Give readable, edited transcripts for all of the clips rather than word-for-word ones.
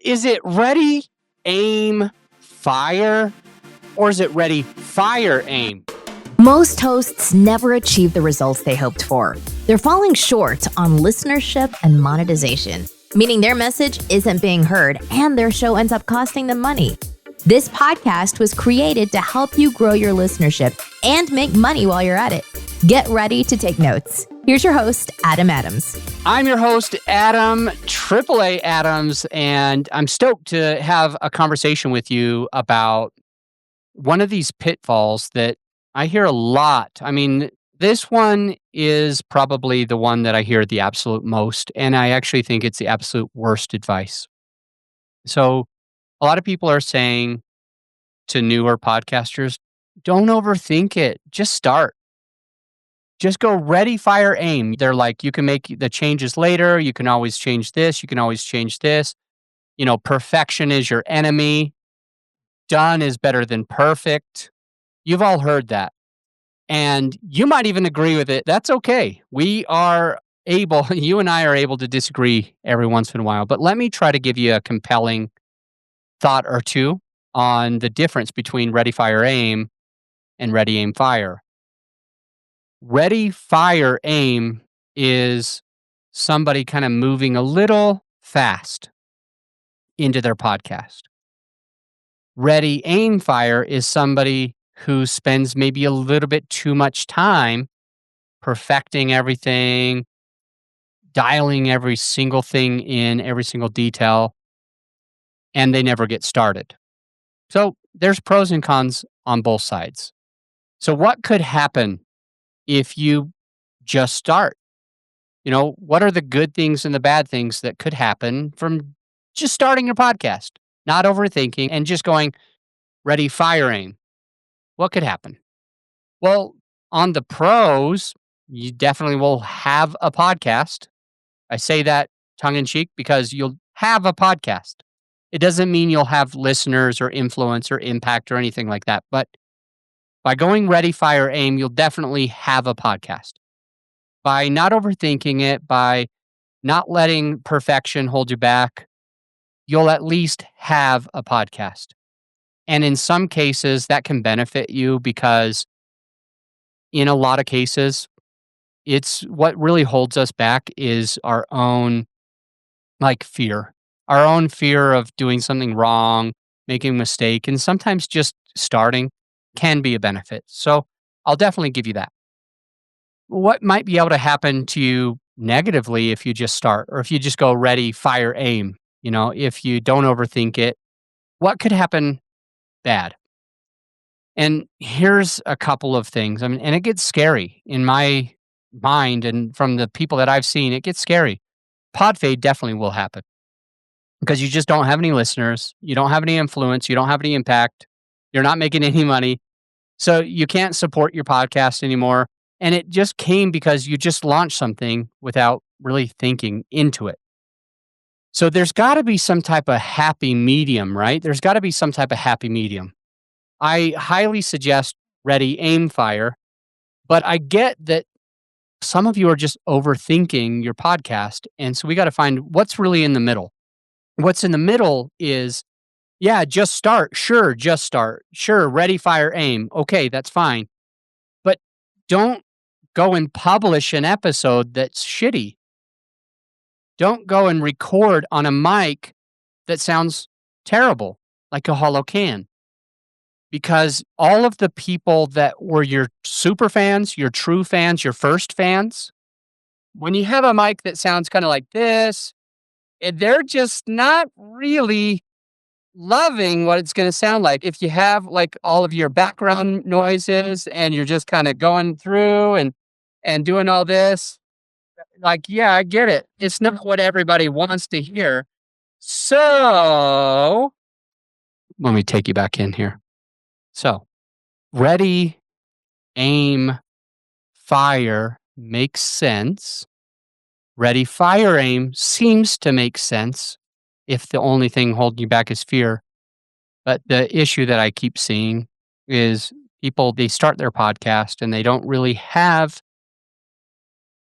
Is it ready, aim, fire? Or is it ready, fire, aim? Most hosts never achieve the results they hoped for. They're falling short on listenership and monetization, meaning their message isn't being heard and their show ends up costing them money. This podcast was created to help you grow your listenership and make money while you're at it. Get ready to take notes. Here's your host, Adam Adams. I'm your host, Adam, AAA Adams, and I'm stoked to have a conversation with you about one of these pitfalls that I hear a lot. I mean, this one is probably the one that I hear the absolute most, and I actually think it's the absolute worst advice. So a lot of people are saying to newer podcasters, don't overthink it. Just start. Just go ready, fire, aim. They're like, you can make the changes later. You can always change this. You can always change this. You know, perfection is your enemy. Done is better than perfect. You've all heard that. And you might even agree with it. That's okay. We are able, you and I are able to disagree every once in a while. But let me try to give you a compelling thought or two on the difference between ready, fire, aim and ready, aim, fire. Ready, fire, aim is somebody kind of moving a little fast into their podcast. Ready, aim, fire is somebody who spends maybe a little bit too much time perfecting everything, dialing every single thing in, every single detail, and they never get started. So there's pros and cons on both sides. So what could happen if you just start? You know, what are the good things and the bad things that could happen from just starting your podcast, not overthinking and just going ready, fire, aim? What could happen? Well, on the pros, you definitely will have a podcast. I say that tongue in cheek because you'll have a podcast. It doesn't mean you'll have listeners or influence or impact or anything like that. But by going ready, fire, aim, you'll definitely have a podcast. By not overthinking it, by not letting perfection hold you back, you'll at least have a podcast. And in some cases, that can benefit you because in a lot of cases, it's what really holds us back is our own fear, our own fear of doing something wrong, making a mistake, and sometimes just starting can be a benefit. So I'll definitely give you that. What might be able to happen to you negatively if you just start or if you just go ready, fire, aim? You know, if you don't overthink it, what could happen bad? And here's a couple of things. I mean, and it gets scary in my mind and from the people that I've seen, it gets scary. Pod fade definitely will happen because you just don't have any listeners. You don't have any influence. You don't have any impact. You're not making any money. So you can't support your podcast anymore. And it just came because you just launched something without really thinking into it. So there's got to be some type of happy medium, right? There's got to be some type of happy medium. I highly suggest ready, aim, fire, but I get that some of you are just overthinking your podcast. And so we got to find what's really in the middle. What's in the middle is, yeah, just start. Sure, just start. Sure, ready, fire, aim. Okay, that's fine. But don't go and publish an episode that's shitty. Don't go and record on a mic that sounds terrible, like a hollow can. Because all of the people that were your super fans, your true fans, your first fans, when you have a mic that sounds kind of like this, they're just not really loving what it's going to sound like. If you have like all of your background noises and you're just kind of going through and doing all this, like, yeah, I get it. It's not what everybody wants to hear. So let me take you back in here. So ready, aim, fire makes sense. Ready, fire, aim seems to make sense if the only thing holding you back is fear. But the issue that I keep seeing is people, they start their podcast and they don't really have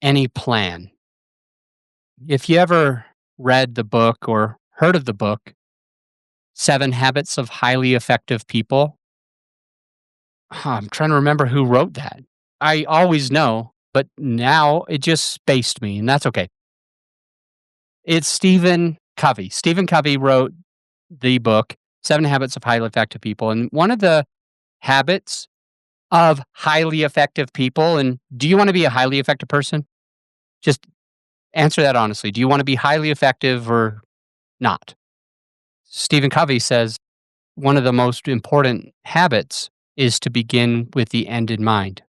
any plan. If you ever read the book or heard of the book, Seven Habits of Highly Effective People. I'm trying to remember who wrote that. I always know, but now it just spaced me, and that's okay. It's Stephen Covey. Stephen Covey wrote the book, Seven Habits of Highly Effective People. And one of the habits of highly effective people, and do you want to be a highly effective person? Just answer that honestly. Do you want to be highly effective or not? Stephen Covey says one of the most important habits is to begin with the end in mind.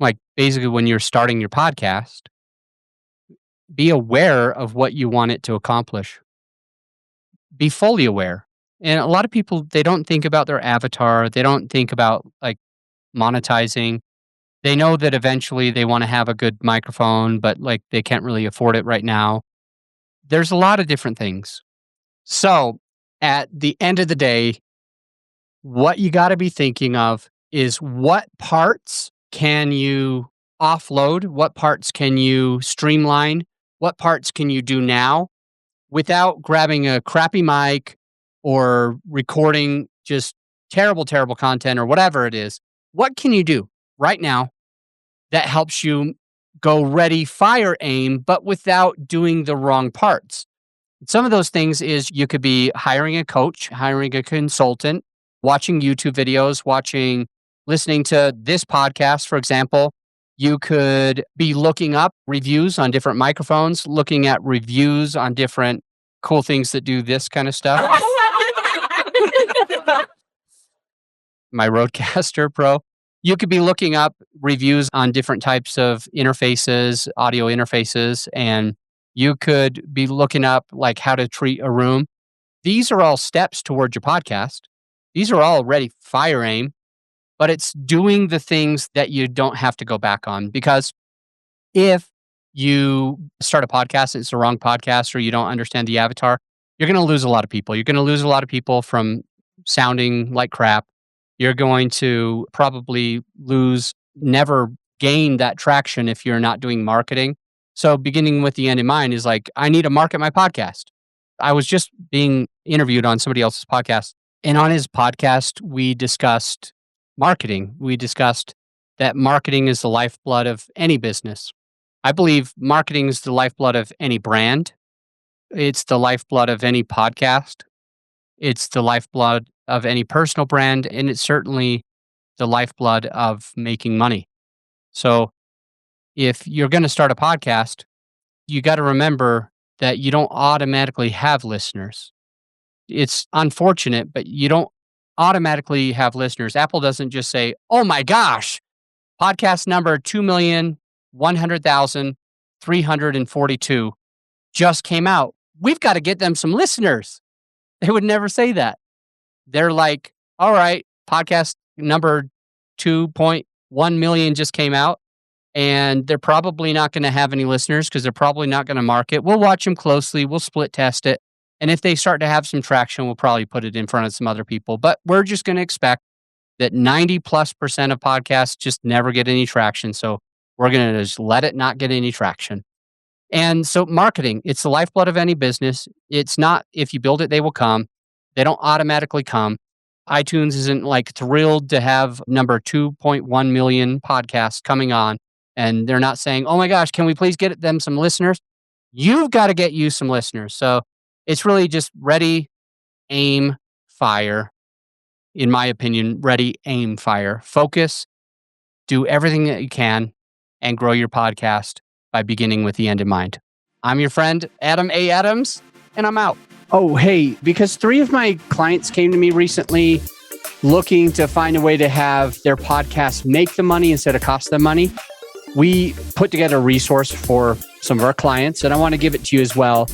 Like basically, when you're starting your podcast, be aware of what you want it to accomplish. Be fully aware. And a lot of people, they don't think about their avatar. They don't think about like monetizing. They know that eventually they want to have a good microphone, but like they can't really afford it right now. There's a lot of different things. So at the end of the day, what you got to be thinking of is what parts can you offload? What parts can you streamline? What parts can you do now without grabbing a crappy mic or recording just terrible, terrible content or whatever it is? What can you do right now that helps you go ready, fire, aim, but without doing the wrong parts? Some of those things is you could be hiring a coach, hiring a consultant, watching YouTube videos, listening to this podcast, for example. You could be looking up reviews on different microphones, looking at reviews on different cool things that do this kind of stuff. My Rodecaster Pro. You could be looking up reviews on different types of interfaces, audio interfaces, and you could be looking up like how to treat a room. These are all steps towards your podcast. These are all already fire aim, but it's doing the things that you don't have to go back on. Because if you start a podcast, it's the wrong podcast, or you don't understand the avatar, you're going to lose a lot of people. You're going to lose a lot of people from sounding like crap. You're going to probably never gain that traction if you're not doing marketing. So beginning with the end in mind is like, I need to market my podcast. I was just being interviewed on somebody else's podcast. And on his podcast, we discussed marketing. We discussed that marketing is the lifeblood of any business. I believe marketing is the lifeblood of any brand. It's the lifeblood of any podcast. It's the lifeblood of any personal brand. And it's certainly the lifeblood of making money. So if you're going to start a podcast, you got to remember that you don't automatically have listeners. It's unfortunate, but you don't automatically have listeners. Apple doesn't just say, oh my gosh, podcast number 2,100,342 just came out. We've got to get them some listeners. They would never say that. They're like, all right, podcast number 2.1 million just came out. And they're probably not going to have any listeners because they're probably not going to market. We'll watch them closely. We'll split test it. And if they start to have some traction, we'll probably put it in front of some other people. But we're just going to expect that 90+% of podcasts just never get any traction. So we're going to just let it not get any traction. And so marketing, it's the lifeblood of any business. It's not if you build it, they will come. They don't automatically come. iTunes isn't like thrilled to have number 2.1 million podcasts coming on. And they're not saying, oh my gosh, can we please get them some listeners? You've got to get you some listeners. So it's really just ready, aim, fire. In my opinion, ready, aim, fire. Focus, do everything that you can, and grow your podcast by beginning with the end in mind. I'm your friend, Adam A. Adams, and I'm out. Oh, hey, because 3 of my clients came to me recently looking to find a way to have their podcast make them money instead of cost them money. We put together a resource for some of our clients, and I want to give it to you as well.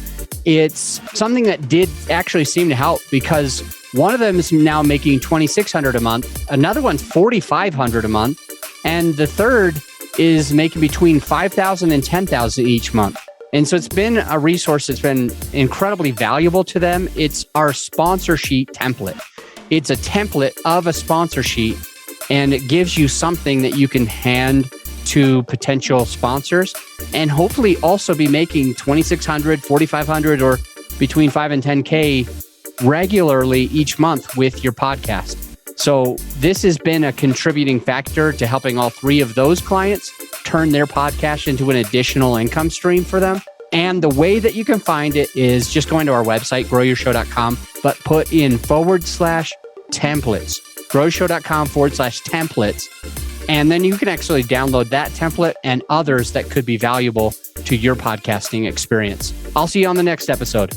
It's something that did actually seem to help because one of them is now making $2,600 a month, another one's $4,500 a month, and the third is making between $5,000 and $10,000 each month. And so it's been a resource that's been incredibly valuable to them. It's our sponsor sheet template. It's a template of a sponsor sheet, and it gives you something that you can hand to potential sponsors and hopefully also be making $2,600, $4,500, or between $5,000 and $10,000 regularly each month with your podcast. So this has been a contributing factor to helping all three of those clients turn their podcast into an additional income stream for them. And the way that you can find it is just going to our website, growyourshow.com, but put in /templates, growyourshow.com/templates. And then you can actually download that template and others that could be valuable to your podcasting experience. I'll see you on the next episode.